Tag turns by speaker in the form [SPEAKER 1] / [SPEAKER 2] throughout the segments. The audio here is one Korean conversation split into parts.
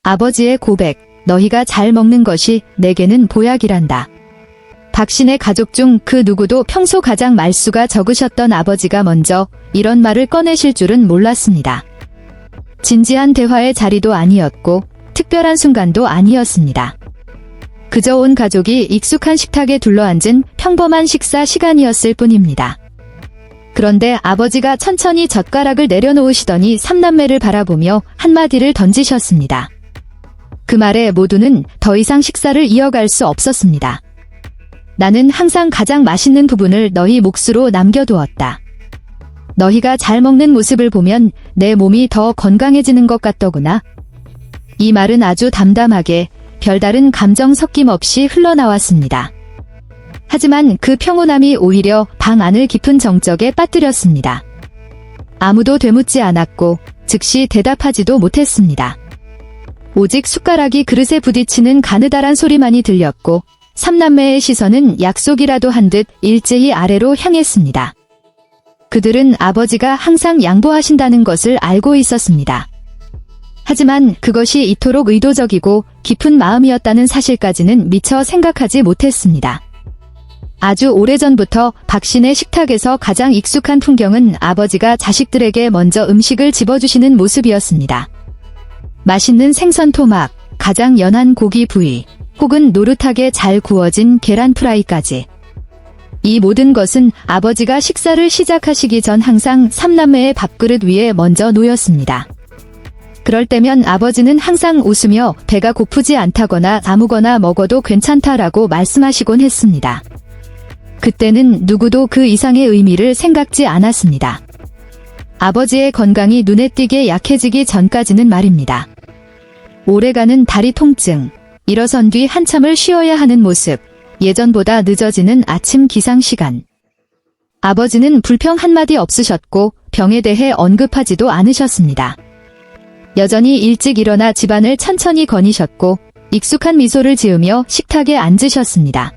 [SPEAKER 1] 아버지의 고백, 너희가 잘 먹는 것이 내게는 보약이란다. 박신의 가족 중 그 누구도 평소 가장 말수가 적으셨던 아버지가 먼저 이런 말을 꺼내실 줄은 몰랐습니다. 진지한 대화의 자리도 아니었고 특별한 순간도 아니었습니다. 그저 온 가족이 익숙한 식탁에 둘러앉은 평범한 식사 시간이었을 뿐입니다. 그런데 아버지가 천천히 젓가락을 내려놓으시더니 삼남매를 바라보며 한마디를 던지셨습니다. 그 말에 모두는 더 이상 식사를 이어갈 수 없었습니다. 나는 항상 가장 맛있는 부분을 너희 몫으로 남겨두었다. 너희가 잘 먹는 모습을 보면 내 몸이 더 건강해지는 것 같더구나. 이 말은 아주 담담하게 별다른 감정 섞임 없이 흘러나왔습니다. 하지만 그 평온함이 오히려 방 안을 깊은 정적에 빠뜨렸습니다. 아무도 되묻지 않았고 즉시 대답하지도 못했습니다. 오직 숟가락이 그릇에 부딪히는 가느다란 소리만이 들렸고 삼남매의 시선은 약속이라도 한 듯 일제히 아래로 향했습니다. 그들은 아버지가 항상 양보하신다는 것을 알고 있었습니다. 하지만 그것이 이토록 의도적이고 깊은 마음이었다는 사실까지는 미처 생각하지 못했습니다. 아주 오래전부터 박신의 식탁에서 가장 익숙한 풍경은 아버지가 자식들에게 먼저 음식을 집어주시는 모습이었습니다. 맛있는 생선 토막, 가장 연한 고기 부위, 혹은 노릇하게 잘 구워진 계란 프라이까지. 이 모든 것은 아버지가 식사를 시작하시기 전 항상 삼남매의 밥그릇 위에 먼저 놓였습니다. 그럴 때면 아버지는 항상 웃으며 배가 고프지 않다거나 아무거나 먹어도 괜찮다라고 말씀하시곤 했습니다. 그때는 누구도 그 이상의 의미를 생각지 않았습니다. 아버지의 건강이 눈에 띄게 약해지기 전까지는 말입니다. 오래가는 다리 통증, 일어선 뒤 한참을 쉬어야 하는 모습, 예전보다 늦어지는 아침 기상 시간. 아버지는 불평 한마디 없으셨고 병에 대해 언급하지도 않으셨습니다. 여전히 일찍 일어나 집안을 천천히 거니셨고 익숙한 미소를 지으며 식탁에 앉으셨습니다.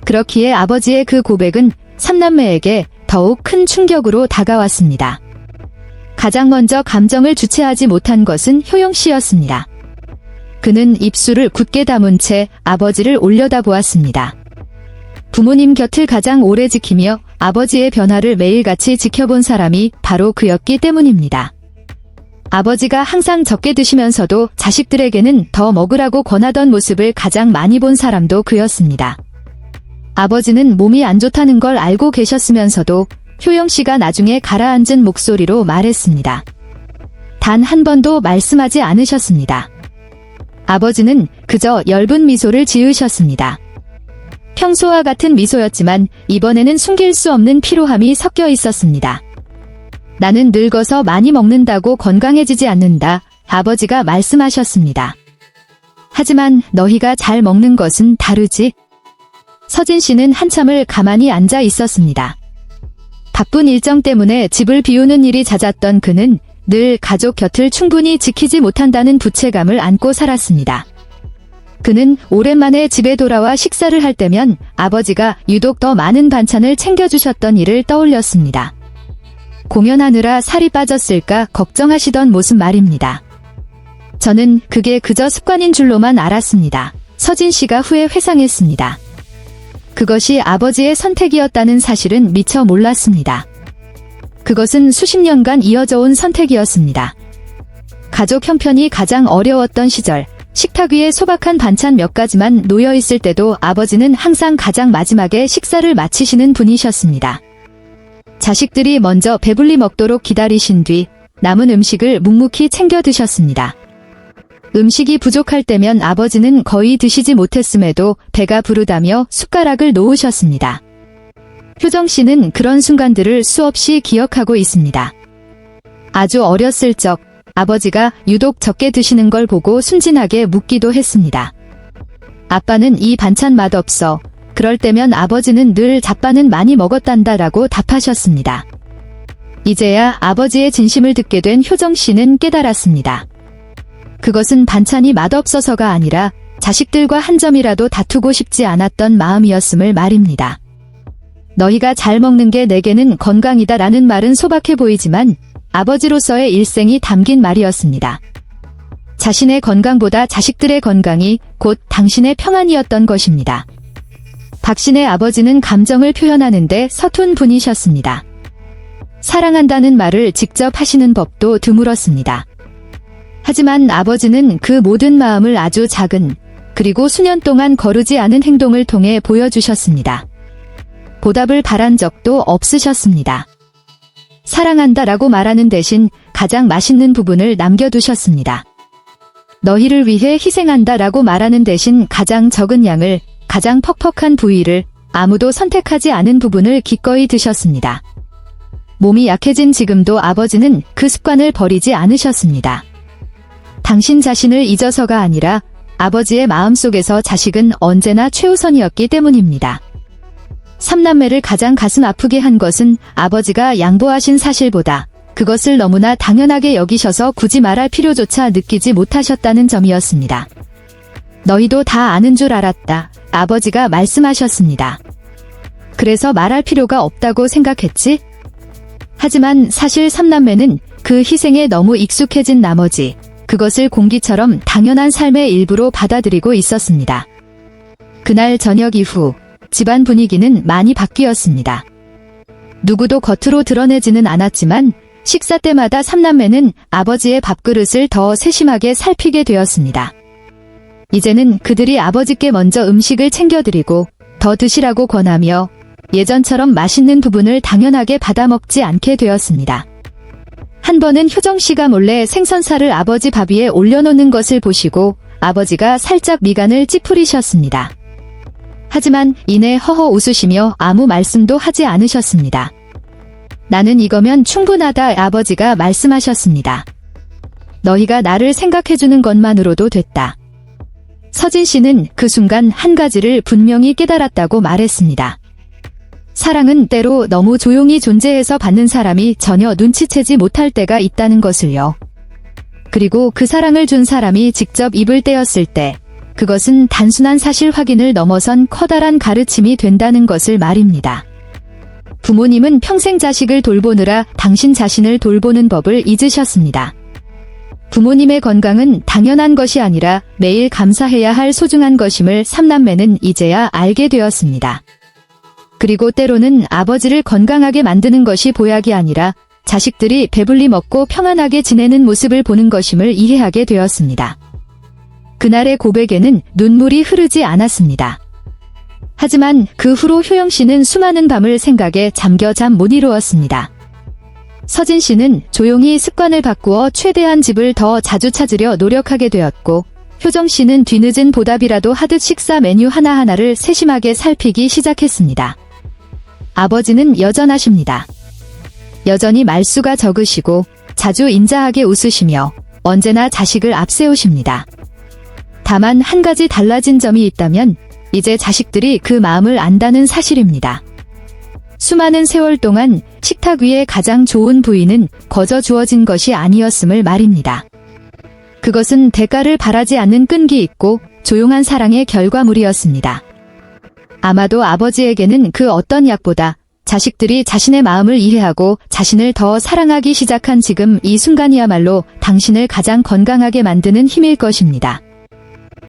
[SPEAKER 1] 그렇기에 아버지의 그 고백은 삼남매에게 더욱 큰 충격으로 다가왔습니다. 가장 먼저 감정을 주체하지 못한 것은 효영 씨였습니다. 그는 입술을 굳게 다문 채 아버지를 올려다보았습니다. 부모님 곁을 가장 오래 지키며 아버지의 변화를 매일같이 지켜본 사람이 바로 그였기 때문입니다. 아버지가 항상 적게 드시면서도 자식들에게는 더 먹으라고 권하던 모습을 가장 많이 본 사람도 그였습니다. 아버지는 몸이 안 좋다는 걸 알고 계셨으면서도 효영 씨가 나중에 가라앉은 목소리로 말했습니다. 단 한 번도 말씀하지 않으셨습니다. 아버지는 그저 엷은 미소를 지으셨습니다. 평소와 같은 미소였지만 이번에는 숨길 수 없는 피로함이 섞여 있었습니다. 나는 늙어서 많이 먹는다고 건강해지지 않는다, 아버지가 말씀하셨습니다. 하지만 너희가 잘 먹는 것은 다르지? 서진 씨는 한참을 가만히 앉아 있었습니다. 바쁜 일정 때문에 집을 비우는 일이 잦았던 그는 늘 가족 곁을 충분히 지키지 못한다는 부채감을 안고 살았습니다. 그는 오랜만에 집에 돌아와 식사를 할 때면 아버지가 유독 더 많은 반찬을 챙겨주셨던 일을 떠올렸습니다. 공연하느라 살이 빠졌을까 걱정하시던 모습 말입니다. 저는 그게 그저 습관인 줄로만 알았습니다. 서진 씨가 후에 회상했습니다. 그것이 아버지의 선택이었다는 사실은 미처 몰랐습니다. 그것은 수십 년간 이어져 온 선택이었습니다. 가족 형편이 가장 어려웠던 시절, 식탁 위에 소박한 반찬 몇 가지만 놓여 있을 때도 아버지는 항상 가장 마지막에 식사를 마치시는 분이셨습니다. 자식들이 먼저 배불리 먹도록 기다리신 뒤 남은 음식을 묵묵히 챙겨 드셨습니다. 음식이 부족할 때면 아버지는 거의 드시지 못했음에도 배가 부르다며 숟가락을 놓으셨습니다. 효정 씨는 그런 순간들을 수없이 기억하고 있습니다. 아주 어렸을 적 아버지가 유독 적게 드시는 걸 보고 순진하게 묻기도 했습니다. 아빠는 이 반찬 맛없어. 그럴 때면 아버지는 늘 잡반은 많이 먹었단다라고 답하셨습니다. 이제야 아버지의 진심을 듣게 된 효정 씨는 깨달았습니다. 그것은 반찬이 맛없어서가 아니라 자식들과 한 점이라도 다투고 싶지 않았던 마음이었음을 말입니다. 너희가 잘 먹는 게 내게는 건강이다 라는 말은 소박해 보이지만 아버지로서의 일생이 담긴 말이었습니다. 자신의 건강보다 자식들의 건강이 곧 당신의 평안이었던 것입니다. 박신의 아버지는 감정을 표현하는데 서툰 분이셨습니다. 사랑한다는 말을 직접 하시는 법도 드물었습니다. 하지만 아버지는 그 모든 마음을 아주 작은, 그리고 수년 동안 거르지 않은 행동을 통해 보여주셨습니다. 보답을 바란 적도 없으셨습니다. 사랑한다라고 말하는 대신 가장 맛있는 부분을 남겨두셨습니다. 너희를 위해 희생한다라고 말하는 대신 가장 적은 양을, 가장 퍽퍽한 부위를, 아무도 선택하지 않은 부분을 기꺼이 드셨습니다. 몸이 약해진 지금도 아버지는 그 습관을 버리지 않으셨습니다. 당신 자신을 잊어서가 아니라 아버지의 마음속에서 자식은 언제나 최우선이었기 때문입니다. 3남매를 가장 가슴 아프게 한 것은 아버지가 양보하신 사실보다 그것을 너무나 당연하게 여기셔서 굳이 말할 필요조차 느끼지 못하셨다는 점이었습니다. 너희도 다 아는 줄 알았다. 아버지가 말씀하셨습니다. 그래서 말할 필요가 없다고 생각했지? 하지만 사실 3남매는 그 희생에 너무 익숙해진 나머지 그것을 공기처럼 당연한 삶의 일부로 받아들이고 있었습니다. 그날 저녁 이후 집안 분위기는 많이 바뀌었습니다. 누구도 겉으로 드러내지는 않았지만 식사 때마다 3남매는 아버지의 밥그릇을 더 세심하게 살피게 되었습니다. 이제는 그들이 아버지께 먼저 음식을 챙겨드리고 더 드시라고 권하며 예전처럼 맛있는 부분을 당연하게 받아먹지 않게 되었습니다. 한 번은 효정씨가 몰래 생선살을 아버지 밥 위에 올려놓는 것을 보시고 아버지가 살짝 미간을 찌푸리셨습니다. 하지만 이내 허허 웃으시며 아무 말씀도 하지 않으셨습니다. 나는 이거면 충분하다. 아버지가 말씀하셨습니다. 너희가 나를 생각해주는 것만으로도 됐다. 서진 씨는 그 순간 한 가지를 분명히 깨달았다고 말했습니다. 사랑은 때로 너무 조용히 존재해서 받는 사람이 전혀 눈치채지 못할 때가 있다는 것을요. 그리고 그 사랑을 준 사람이 직접 입을 떼었을 때 그것은 단순한 사실 확인을 넘어선 커다란 가르침이 된다는 것을 말입니다. 부모님은 평생 자식을 돌보느라 당신 자신을 돌보는 법을 잊으셨습니다. 부모님의 건강은 당연한 것이 아니라 매일 감사해야 할 소중한 것임을 3남매는 이제야 알게 되었습니다. 그리고 때로는 아버지를 건강하게 만드는 것이 보약이 아니라 자식들이 배불리 먹고 평안하게 지내는 모습을 보는 것임을 이해하게 되었습니다. 그날의 고백에는 눈물이 흐르지 않았습니다. 하지만 그 후로 효영 씨는 수많은 밤을 생각에 잠겨 잠 못 이루었습니다. 서진 씨는 조용히 습관을 바꾸어 최대한 집을 더 자주 찾으려 노력하게 되었고, 효정 씨는 뒤늦은 보답이라도 하듯 식사 메뉴 하나하나를 세심하게 살피기 시작했습니다. 아버지는 여전하십니다. 여전히 말수가 적으시고 자주 인자하게 웃으시며 언제나 자식을 앞세우십니다. 다만 한 가지 달라진 점이 있다면 이제 자식들이 그 마음을 안다는 사실입니다. 수많은 세월 동안 식탁 위에 가장 좋은 부위는 거저 주어진 것이 아니었음을 말입니다. 그것은 대가를 바라지 않는 끈기 있고 조용한 사랑의 결과물이었습니다. 아마도 아버지에게는 그 어떤 약보다 자식들이 자신의 마음을 이해하고 자신을 더 사랑하기 시작한 지금 이 순간이야말로 당신을 가장 건강하게 만드는 힘일 것입니다.